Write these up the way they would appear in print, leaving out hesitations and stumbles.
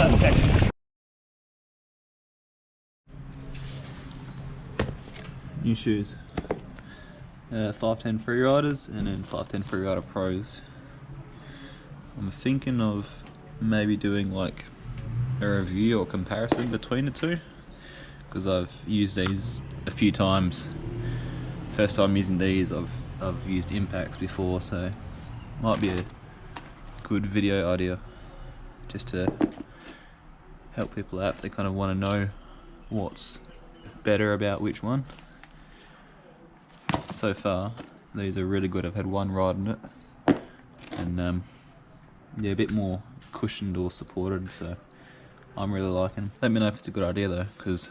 that section. New shoes. 510 Freeriders and then 510 Freerider Pros. I'm thinking of maybe doing like a review or comparison between the two, because I've used these a few times. First time using these, I've used Impacts before, so might be a good video idea just to help people out if they kind of want to know what's better about which one. So far these are really good. I've had one ride in it and yeah, a bit more cushioned or supported, so I'm really liking them. Let me know if it's a good idea though, because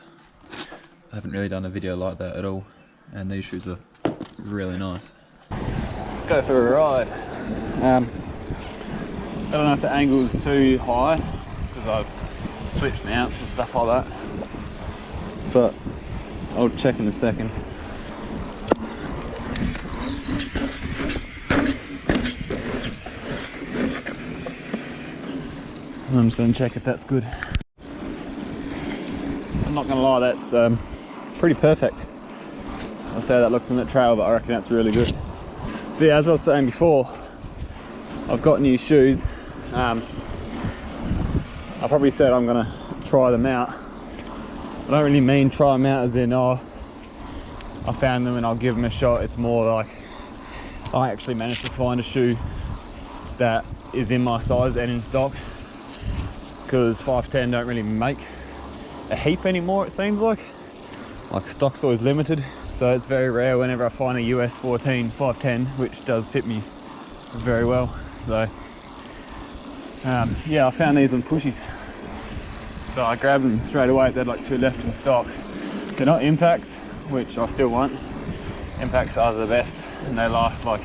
I haven't really done a video like that at all, and these shoes are really nice. Let's go for a ride. I don't know if the angle is too high because I've switched mounts and stuff like that, but I'll check in a second. I'm just going to check if that's good. I'm not going to lie, that's pretty perfect. I'll say how that looks on that trail, but I reckon that's really good. See, as I was saying before, I've got new shoes. I probably said I'm going to try them out. I don't really mean try them out as in, oh, I found them and I'll give them a shot. It's more like I actually managed to find a shoe that is in my size and in stock, because 510 don't really make a heap anymore, it seems like stock's always limited, so it's very rare whenever I find a US 14 510 which does fit me very well. So yeah, I found these on Pushies, so I grabbed them straight away. They had like 2 left in stock. They're not Impacts, which I still want. Impacts are the best and they last like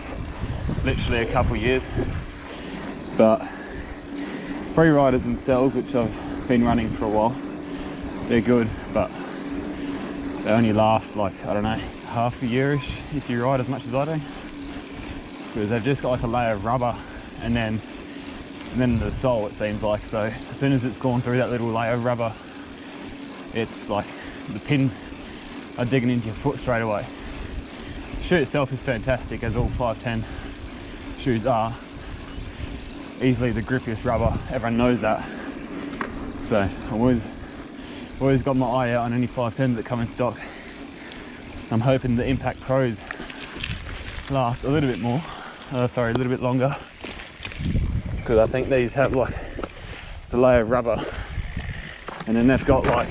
literally a couple years, but Freeriders themselves, which I've been running for a while, they're good, but they only last like, I don't know, half a yearish if you ride as much as I do, because they've just got like a layer of rubber and then the sole, it seems like. So as soon as it's gone through that little layer of rubber, it's like the pins are digging into your foot straight away. The shoe itself is fantastic, as all 510 shoes are. Easily the grippiest rubber, everyone knows that. So I've always got my eye out on any 510s that come in stock. I'm hoping the Impact Pros last a little bit more, a little bit longer, because I think these have like the layer of rubber, and then they've got like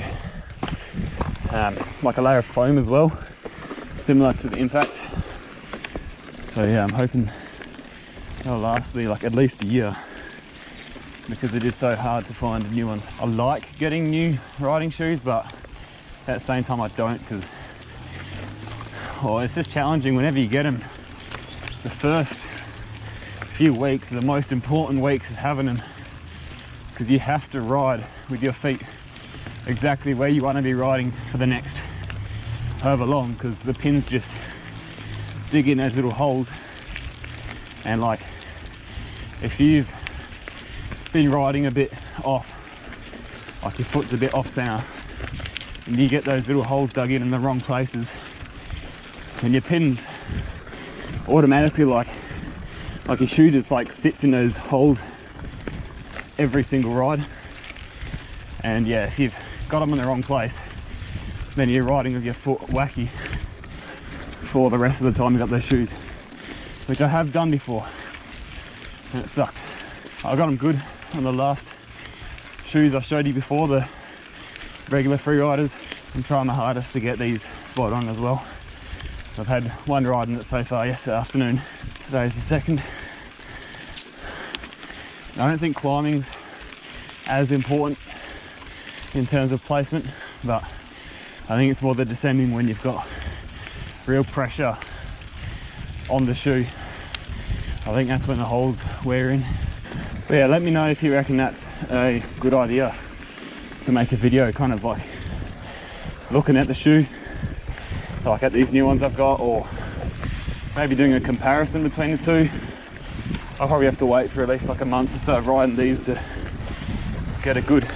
a layer of foam as well, similar to the Impacts. So yeah, I'm hoping they'll last me like at least a year, because it is so hard to find new ones. I like getting new riding shoes, but at the same time I don't, because it's just challenging whenever you get them. The first few weeks are the most important weeks of having them, because you have to ride with your feet exactly where you want to be riding for the next however long, because the pins just dig in those little holes. And like, if you've been riding a bit off, like your foot's a bit off center, and you get those little holes dug in the wrong places, and your pins automatically like your shoe just like sits in those holes every single ride. And yeah, if you've got them in the wrong place, then you're riding with your foot wacky for the rest of the time you've got those shoes, which I have done before, and it sucked. I got them good on the last shoes I showed you before, the regular Freeriders. I'm trying my hardest to get these spot on as well. I've had one ride in it so far yesterday afternoon. Today's the second. I don't think climbing's as important in terms of placement, but I think it's more the descending when you've got real pressure on the shoe. I think that's when the holes wear in. But yeah, let me know if you reckon that's a good idea to make a video kind of like looking at the shoe, like at these new ones I've got, or maybe doing a comparison between the two. I'll probably have to wait for at least like a month or so of riding these to get a good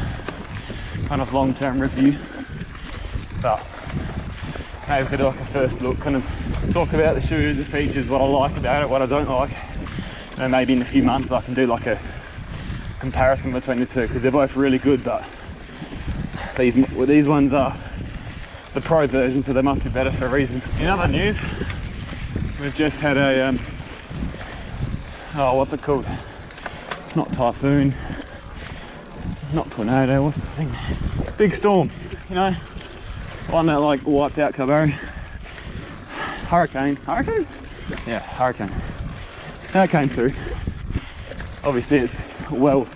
kind of long-term review. But maybe we could do like a first look, kind of talk about the shoes, the features, what I like about it, what I don't like, and then maybe in a few months I can do like a comparison between the two, because they're both really good. But these ones are the pro version, so they must be better for a reason. In other news, we've just had a oh, what's it called? Not typhoon, not tornado, what's the thing? Big storm, you know, one that like wiped out Kalbarri. Hurricane? Yeah, hurricane. That came through. Obviously it's well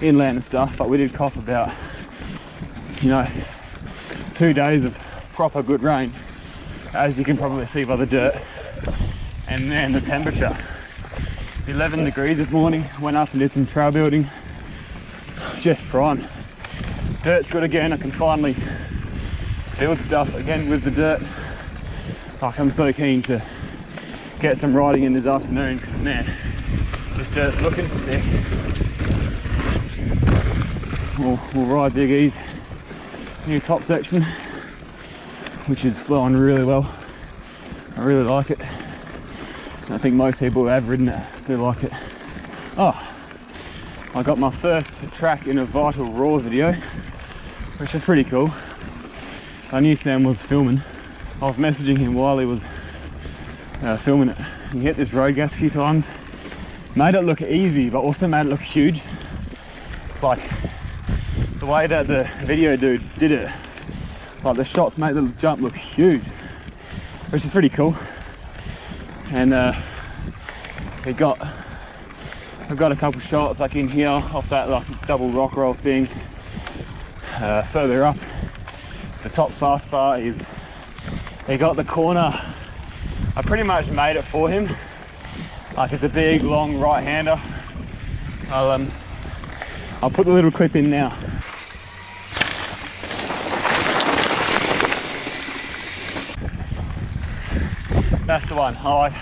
inland and stuff, but we did cop about, you know, 2 days of proper good rain, as you can probably see by the dirt. And then the temperature, 11 degrees this morning. Went up and did some trail building, just prime. Dirt's good again. I can finally build stuff again with the dirt. Like, I'm so keen to get some riding in this afternoon, because man, this dirt's looking sick. We'll ride Big E's new top section, which is flowing really well. I really like it. I think most people who have ridden it do like it. Oh, I got my first track in a Vital Raw video, which is pretty cool. I knew Sam was filming. I was messaging him while he was filming it. He hit this road gap a few times. Made it look easy, but also made it look huge. Like, the way that the video dude did it, like the shots made the jump look huge, which is pretty cool. And I've got a couple shots like in here off that like double rock roll thing. Further up, the top fast bar is, he got the corner. I pretty much made it for him. Like, it's a big long right hander. I'll put the little clip in now. That's the one. I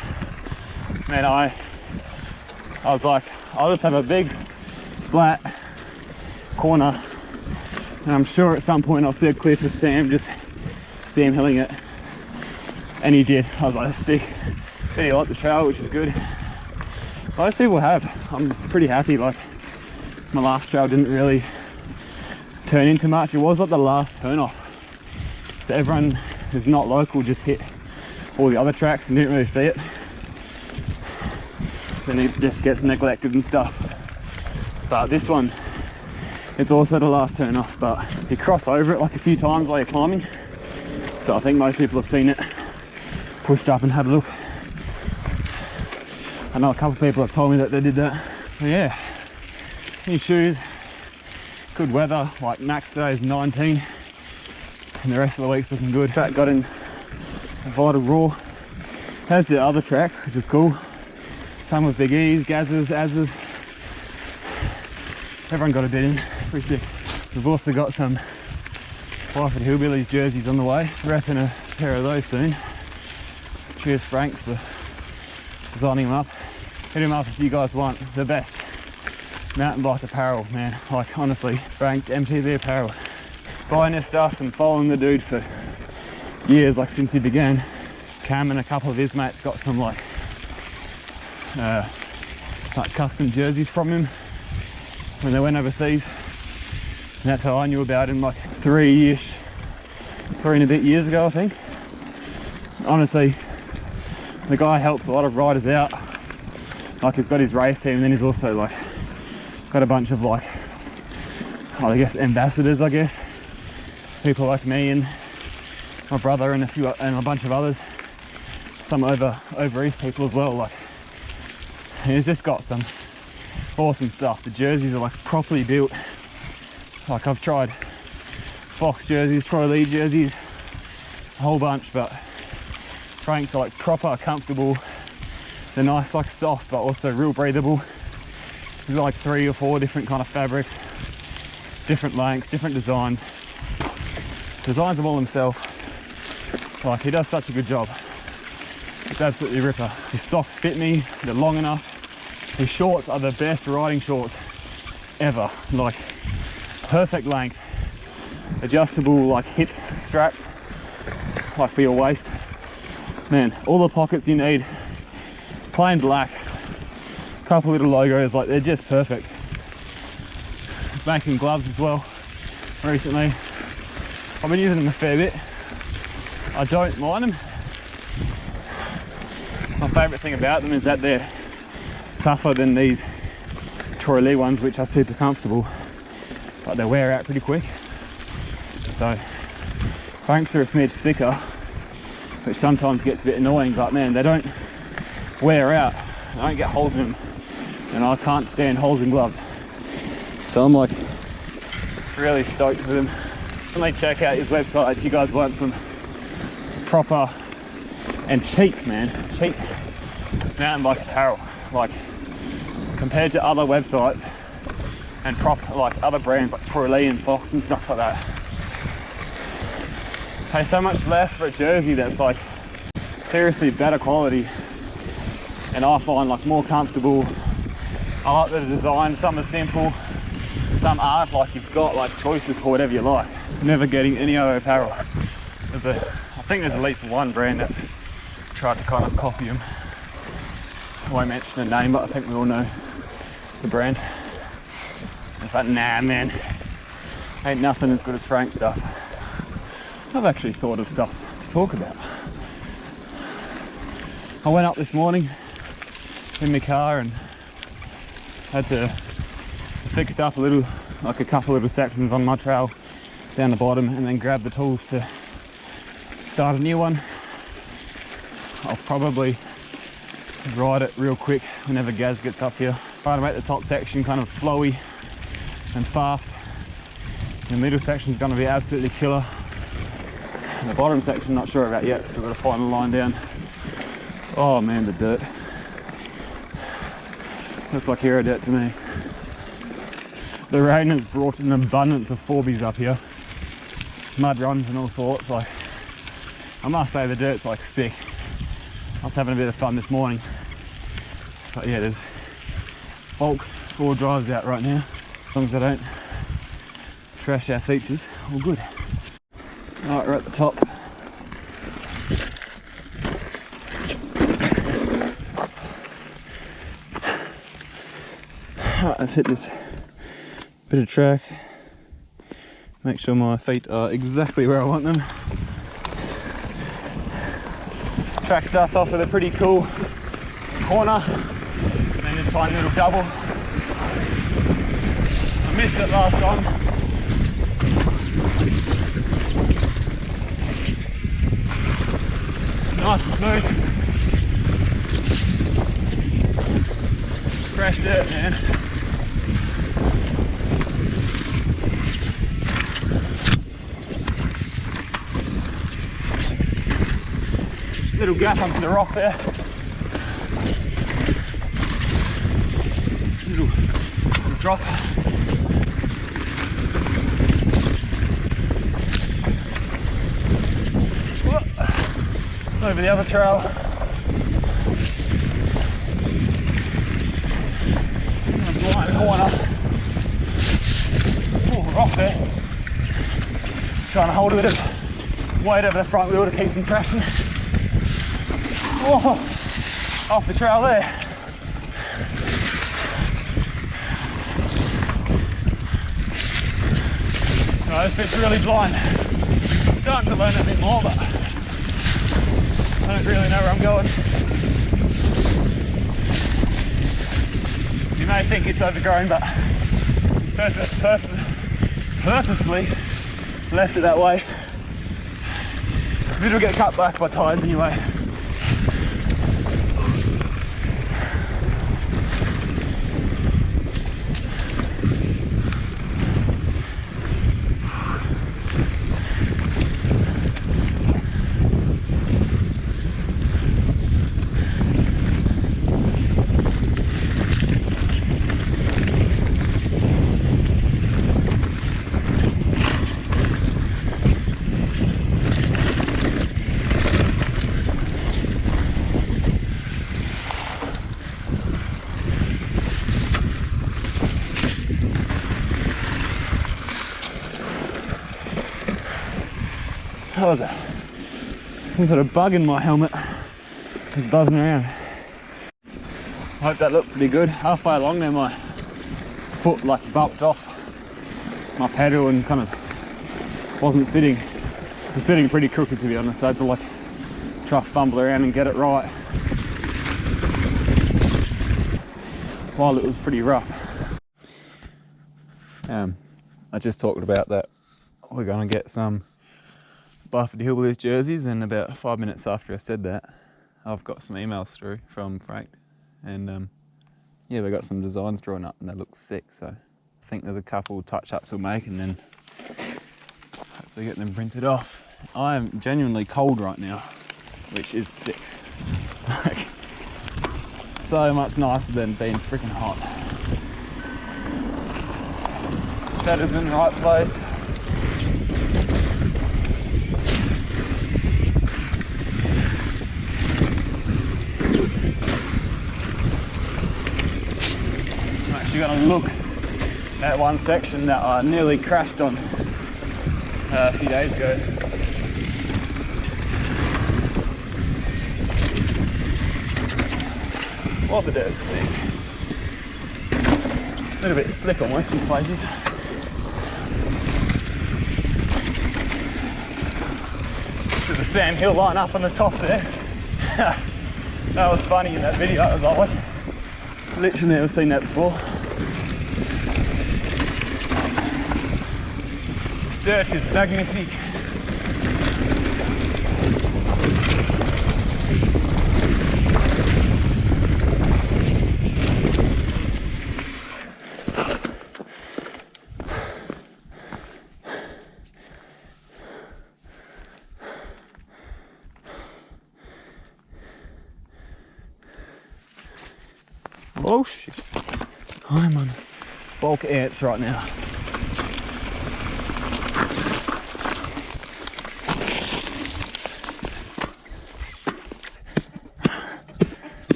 was like, I'll just have a big flat corner, and I'm sure at some point I'll see a clip of Sam hilling it, and he did. I was like, sick. Said he liked the trail, which is good. Most people have. I'm pretty happy. Like, my last trail didn't really turn into much. It was like the last turn off, so everyone who's not local just hit all the other tracks and didn't really see it. Then it just gets neglected and stuff. But this one, it's also the last turn off, but you cross over it like a few times while you're climbing. So I think most people have seen it, pushed up and had a look. I know a couple of people have told me that they did that. So yeah, new shoes, good weather. Like, max today is 19 and the rest of the week's looking good. Track got in Vital Raw. Has the other tracks, which is cool. Same with Big E's, Gaz's, Az's. Everyone got a bit in, pretty sick. We've also got some Byford Hillbillies jerseys on the way. Repping a pair of those soon. Cheers Frank for designing them up. Hit him up if you guys want the best mountain bike apparel, man. Like, honestly, Frank, MTB Apparel. Buying their stuff and following the dude for years, like since he began. Cam and a couple of his mates got some like custom jerseys from him when they went overseas, and that's how I knew about him, like 3 and a bit years ago, I think. Honestly, the guy helps a lot of riders out. Like, he's got his race team, and then he's also like got a bunch of like, I guess, ambassadors, I guess, people like me and my brother and a bunch of others, some over east people as well. Like, he's just got some awesome stuff. The jerseys are like properly built. Like, I've tried Fox jerseys, Troy Lee jerseys, a whole bunch, but Frank's are like proper comfortable. They're nice, like soft, but also real breathable. There's like 3 or 4 different kind of fabrics, different lengths, different designs. Designs them all himself. Like, he does such a good job. It's absolutely ripper. His socks fit me, they're long enough. His shorts are the best riding shorts ever. Like, perfect length, adjustable like hip straps, like for your waist. Man, all the pockets you need, plain black, couple little logos, like they're just perfect. I was making gloves as well recently. I've been using them a fair bit. I don't mind them. My favourite thing about them is that they're tougher than these Troy Lee ones, which are super comfortable, but they wear out pretty quick. So Franks are a smidge thicker, which sometimes gets a bit annoying, but man, they don't wear out. I don't get holes in them, and I can't stand holes in gloves. So I'm like really stoked with them. Definitely check out his website if you guys want some proper and cheap, man, cheap mountain bike apparel. Like compared to other websites and like other brands like Troy Lee and Fox and stuff like that, pay so much less for a jersey that's like seriously better quality, and I find like more comfortable. I like the design. Some are simple, some aren't. Like you've got like choices for whatever you like. Never getting any other apparel. I think there's at least one brand that's tried to kind of copy them. I won't mention the name, but I think we all know the brand. It's like, nah man, ain't nothing as good as Frank stuff. I've actually thought of stuff to talk about. I went up this morning in my car and had to fix up a couple little sections on my trail down the bottom, and then grab the tools to start a new one. I'll probably ride it real quick whenever Gaz gets up here. Try to make the top section kind of flowy and fast. The middle section is going to be absolutely killer. And the bottom section, not sure about yet, still got to find the line down. Oh man, the dirt. Looks like hero dirt to me. The rain has brought an abundance of 4Bs up here. Mud runs and all sorts. Like, I must say the dirt's like sick. I was having a bit of fun this morning. But yeah, there's bulk 4 drives out right now. As long as I don't trash our features, all good. Alright, we're at the top. Alright, let's hit this bit of track. Make sure my feet are exactly where I want them. Track starts off with a pretty cool corner, and then this tiny little double. I missed it last time. Nice and smooth. Fresh dirt, man. Little gap onto the rock there. Little drop. Over the other trail. Blind corner. Oh, rock there. Trying to hold a bit of weight over the front wheel to keep some traction. Oh, off the trail there. Oh, this bit's really blind. Starting to learn a bit more, but I don't really know where I'm going. You may think it's overgrown, but it's purposefully left it that way. It'll get cut back by tides anyway. That was some sort of bug in my helmet. Just buzzing around. I hope that looked pretty good. Halfway along there, my foot like bumped off my pedal and kind of wasn't sitting. It was sitting pretty crooked, to be honest, so I had to like try to fumble around and get it right while it was pretty rough. I just talked about that we're gonna get some Barford Hillbillies jerseys, and about 5 minutes after I said that, I've got some emails through from Frank, and yeah, we got some designs drawn up and they look sick, so I think there's a couple touch-ups we'll make and then hopefully get them printed off. I am genuinely cold right now, which is sick. Like, so much nicer than being freaking hot. Shadow's in the right place. I'm actually going to look at one section that I nearly crashed on a few days ago. Well, the dirt's sick. A little bit slick on most of these places. There's a sand hill line up on the top there. That was funny in that video. I was like, what? Literally never seen that before. This dirt is magnifique. Oh shit, I'm on bulk ants right now.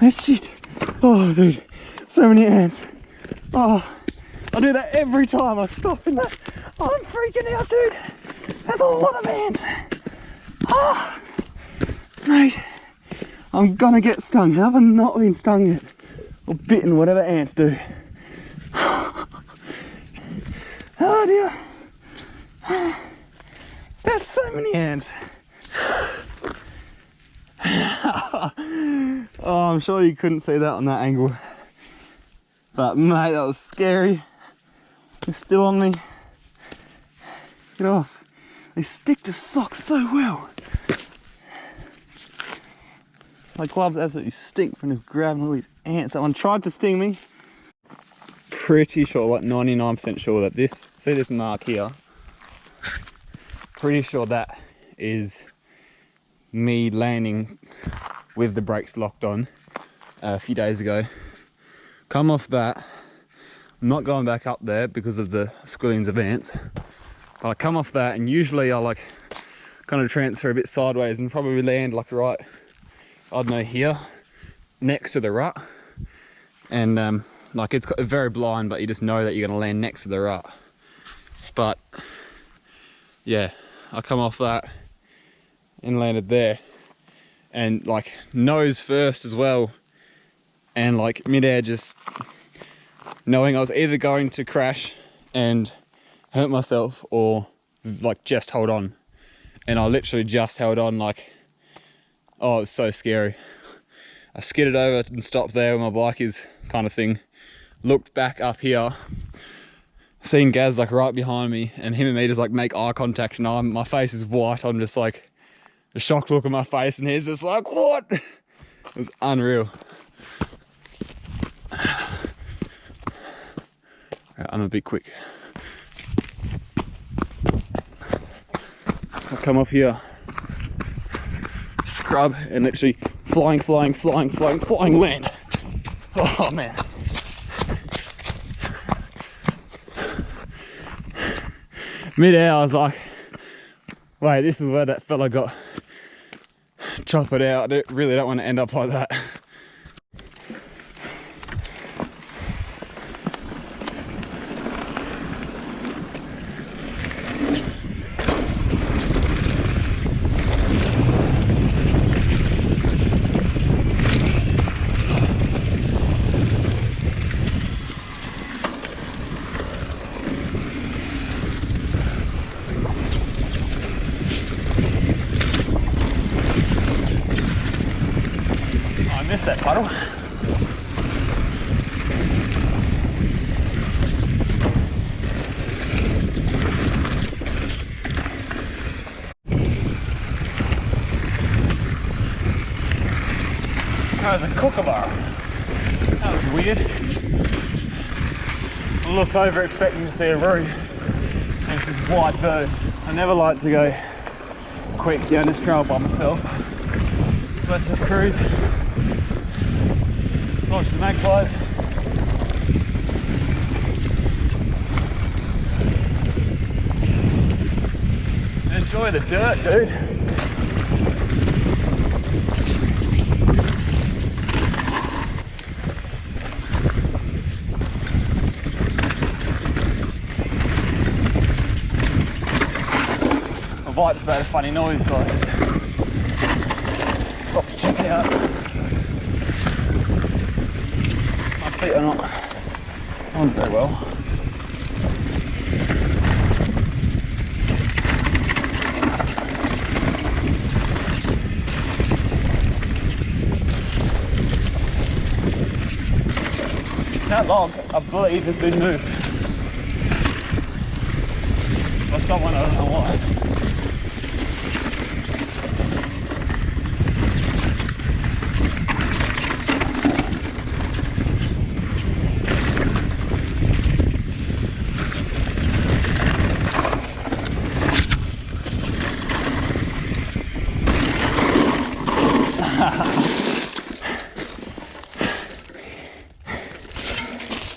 Oh shit, oh dude, so many ants. Oh, I do that every time I stop in that. I'm freaking out, dude. There's a lot of ants. Oh, mate, I'm gonna get stung. How have I not been stung yet? Or bitten, whatever ants do. Oh dear. There's so many ants. Oh, I'm sure you couldn't see that on that angle. But mate, that was scary. They're still on me. Get off. They stick to socks so well. My gloves absolutely stink from just grabbing all these ants. That one tried to sting me. Pretty sure, like 99% sure that this, see this mark here? Pretty sure that is me landing with the brakes locked on a few days ago. Come off that. I'm not going back up there because of the squillings of ants. But I come off that and usually I like kind of transfer a bit sideways and probably land like right, I don't know, here next to the rut, and like it's very blind, but you just know that you're going to land next to the rut. But yeah, I come off that and landed there, and like nose first as well, and like midair just knowing I was either going to crash and hurt myself or like just hold on, and I literally just held on. Like, oh, it was so scary. I skidded over and stopped there where my bike is, kind of thing. Looked back up here, seen Gaz like right behind me, and him and me just like make eye contact, and my face is white. I'm just like a shocked look on my face, and he's just like, what? It was unreal. Right, I'm a bit quick. I'll come off here, scrub, and literally flying land. Oh man. Mid-air I was like, wait, this is where that fella got chop it out. I really don't want to end up like that. puddle. That was a kookaburra. That was weird. I look over expecting to see a roo, and it's this white bird. I never like to go quick down this trail by myself, so let's just cruise, watch the magpies. And enjoy the dirt, dude. My bike's made a funny noise, so I just stopped to check it out. My feet are not on very well. That log, I believe, has been moved by someone, I don't know why.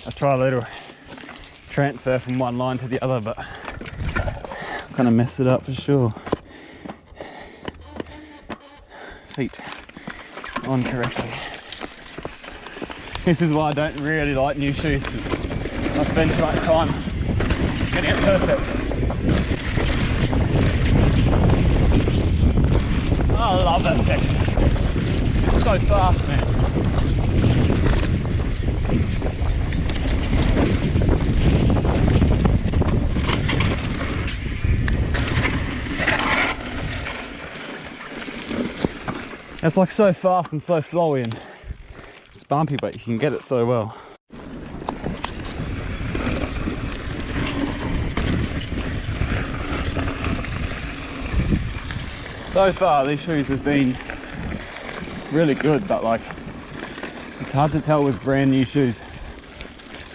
I try a little transfer from one line to the other, but I'm gonna mess it up for sure. Feet on correctly. This is why I don't really like new shoes, because I spend too much time getting it perfect. Oh, I love that section. It's so fast, man. It's like so fast and so flowy, and it's bumpy, but you can get it so well. So far these shoes have been really good, but like it's hard to tell with brand new shoes,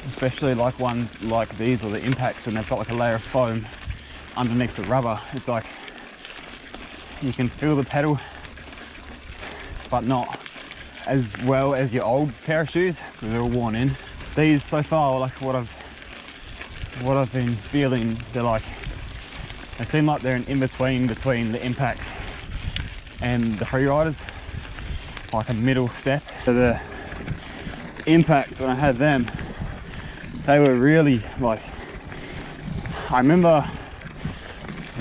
especially like ones like these or the Impacts, when they've got like a layer of foam underneath the rubber. It's like you can feel the pedal, but not as well as your old pair of shoes because they're all worn in. These so far, like what I've been feeling, they seem like they're an in-between between the Impacts and the Freeriders, like a middle step. So the Impacts, when I had them, they were really like, I remember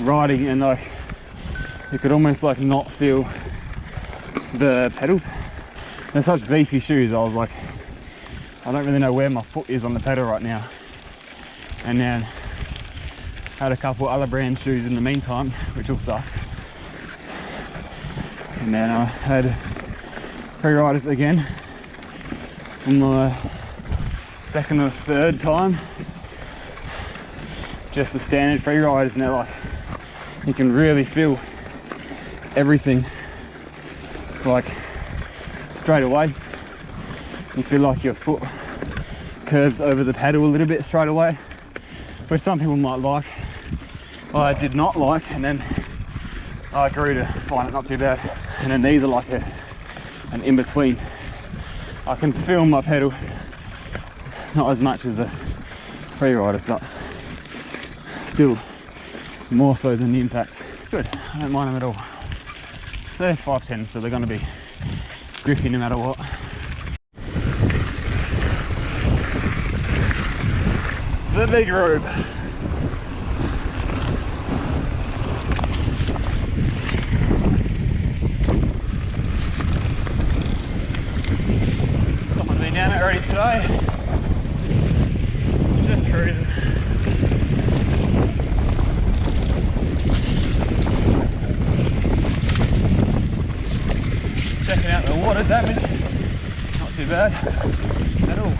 riding and like you could almost like not feel the pedals. They're such beefy shoes. I was like, I don't really know where my foot is on the pedal right now. And then had a couple other brand shoes in the meantime, which all sucked. And then I had Freeriders again from the second or third time. Just the standard Freeriders, and they're like, you can really feel everything like straight away. You feel like your foot curves over the pedal a little bit straight away, which some people might like. I did not like, and then I grew to find it not too bad. And then these are like an in-between. I can feel my pedal, not as much as the Freeriders, but still more so than the Impacts. It's good, I don't mind them at all. They're 510, so they're going to be grippy no matter what. The big robe. Someone's been down it already today. Just cruising. Checking out the water damage. bad at all.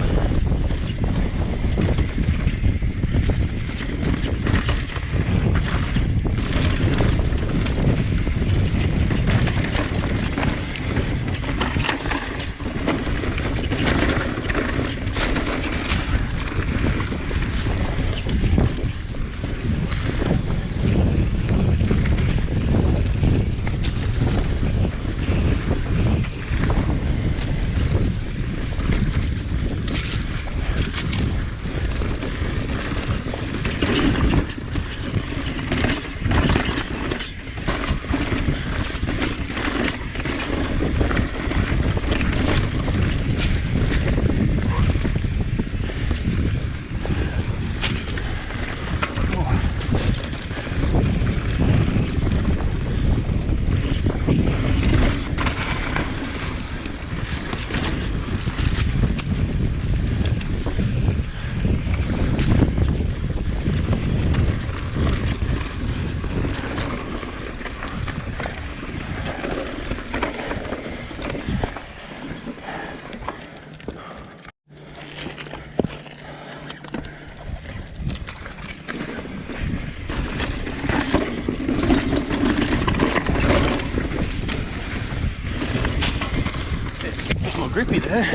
Grippy there.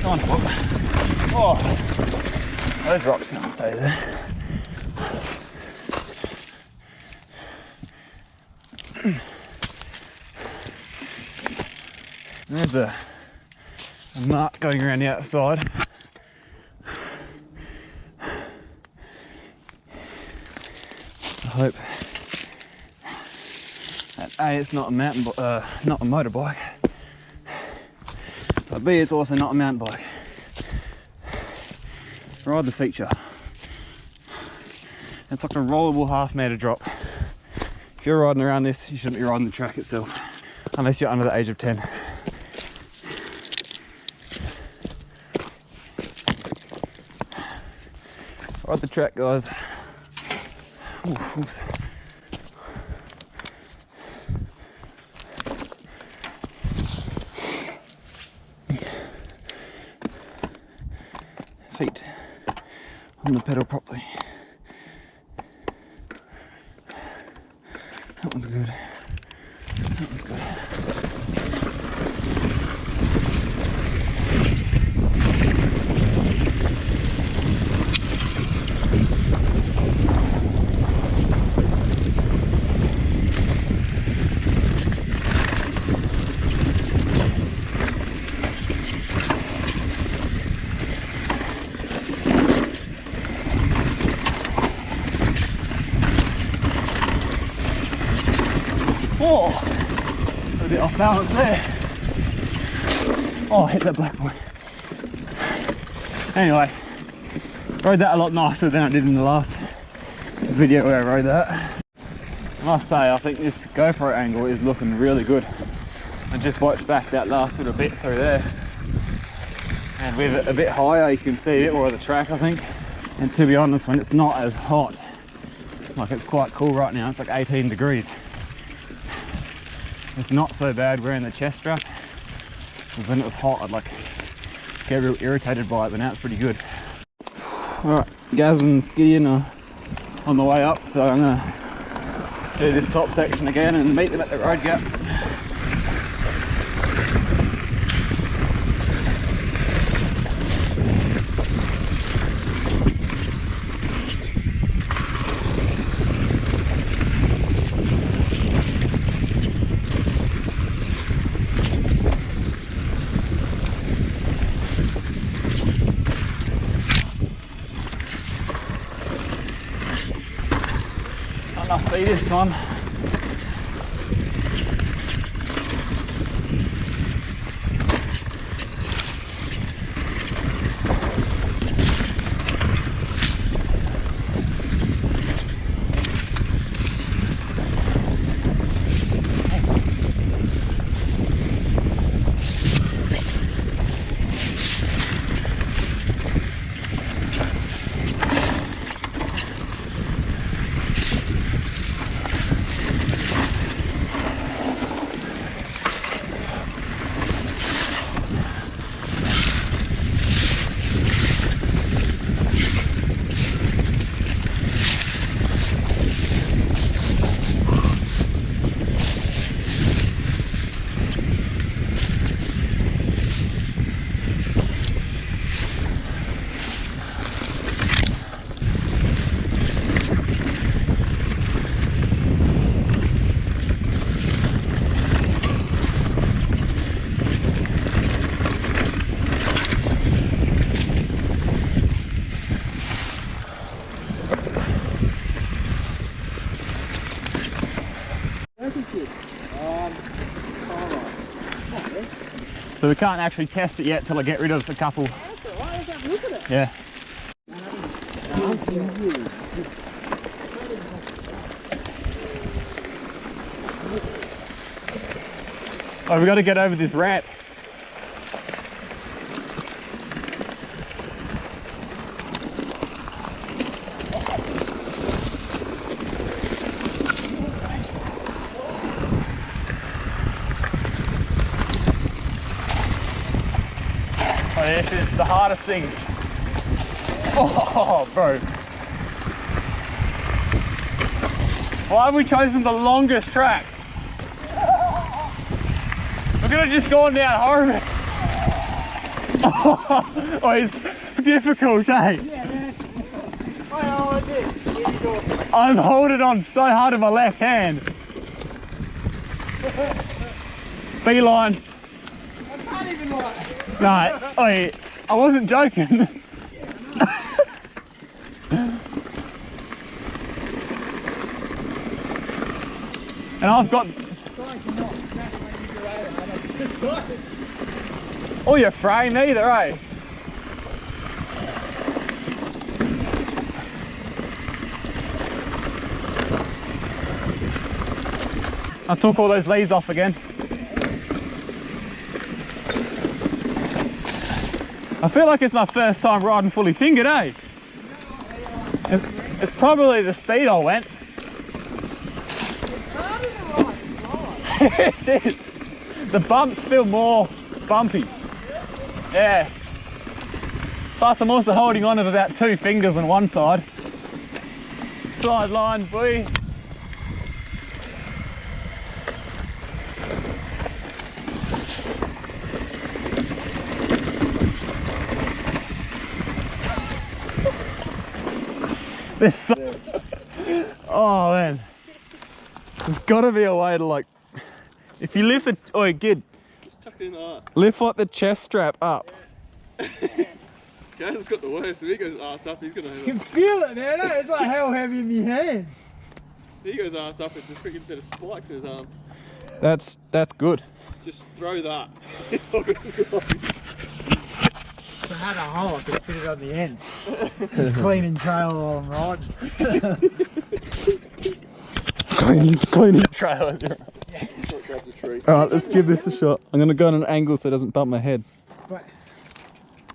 Come on, Whopper. Oh, those rocks can't stay there. There's a mark going around the outside. I hope that A, it's not a not a motorbike. But B, it's also not a mountain bike. Ride the feature. It's like a rollable half-metre drop. If you're riding around this, you shouldn't be riding the track itself, unless you're under the age of 10. Ride the track, guys. Oof, oops. Feet on the pedal properly. That one's good. That one's good. Oh, a bit off balance there. Oh, I hit that black boy. Anyway, rode that a lot nicer than I did in the last video where I rode that. I must say, I think this GoPro angle is looking really good. I just watched back that last little bit through there, and with it a bit higher you can see a bit more of the track, I think. And to be honest, when it's not as hot, like it's quite cool right now, it's like 18 degrees. It's not so bad wearing the chest strap, because when it was hot I'd like get real irritated by it, but now it's pretty good. Alright, Gaz and Skidian are on the way up, so I'm going to do this top section again and meet them at the road gap. Not enough speed this time. So we can't actually test it yet till I get rid of a couple. That's all right, let's have a look at it. Yeah. Oh, we got to get over this ramp. Oh, this is the hardest thing. Oh, bro. Why have we chosen the longest track? We're gonna just go down horribly. Oh, it's difficult, eh? Yeah, man. Oh, it. I'm holding on so hard in my left hand. Beeline. I can't even like. No, oi, I wasn't joking. And I've got oh, you're frame either, eh? I took all those leaves off again. I feel like it's my first time riding fully fingered, eh? It's probably the speed I went. It is. The bumps feel more bumpy. Yeah. Plus I'm also holding on to about 2 fingers on one side. Sideline, boy. This so oh man. There's gotta be a way to like, if you lift the, oh good. Just tuck it in the Lift like the chest strap up. Gaz has got the worst. If he goes ass up, he's gonna You have can feel it, man. It's like hell heavy in my hand. If he goes ass up, it's a freaking set of spikes in his arm. That's good. Just throw that. If I had a hole, I could fit it on the end. Just cleaning trail while I'm riding. Cleaning trailers. Grab the tree. Alright, let's give this a shot. I'm gonna go on an angle so it doesn't bump my head. Right.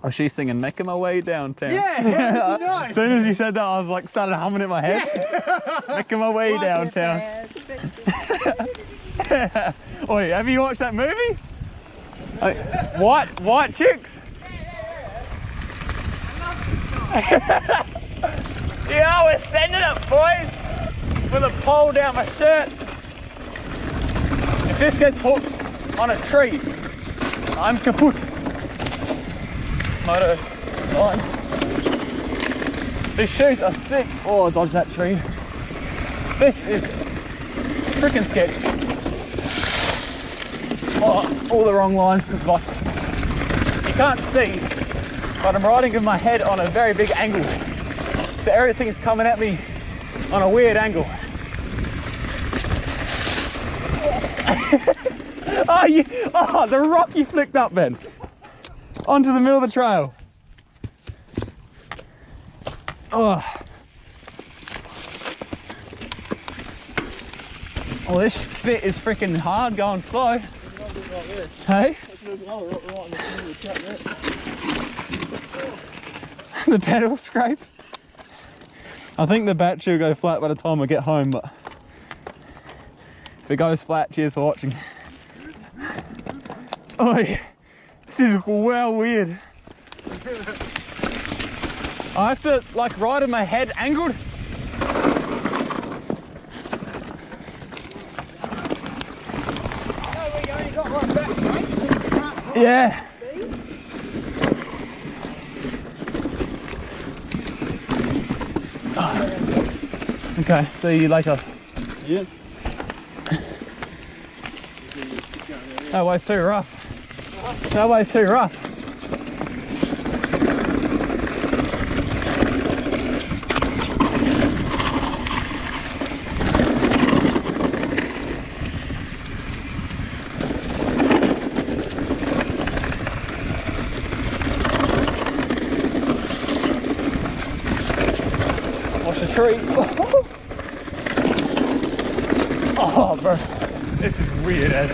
Oh, she's singing Making My Way Downtown. Yeah, nice. As soon as you said that, I was like, started humming in my head. Making my way downtown. Oi, have you watched that movie? White chicks? Yeah, we're sending it, boys. With a pole down my shirt. If this gets hooked on a tree, I'm kaput. Moto lines. These shoes are sick. Oh, I dodged that tree. This is freaking sketch. Oh, all the wrong lines because like you can't see, but I'm riding with my head on a very big angle. So everything is coming at me on a weird angle. Oh, the rock you flicked up, Ben. Onto the middle of the trail. Oh. Well, this bit is freaking hard going slow. Hey? The pedal scrape. I think the battery will go flat by the time I get home, but if it goes flat, cheers for watching. Oi, this is well weird. I have to like ride with my head angled. Yeah. Okay, see you later. Yeah. That way's too rough. That way's too rough. the tree. Oh, bro, this is weird as.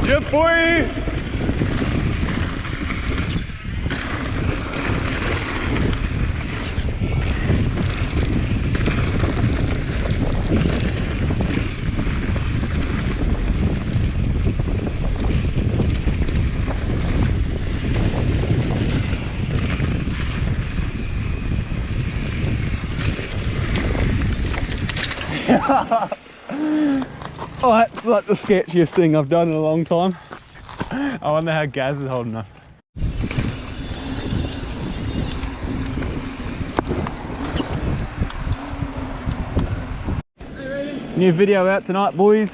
Yeah, boy! Oh, that's like the sketchiest thing I've done in a long time. I wonder how Gaz is holding up. New video out tonight, boys.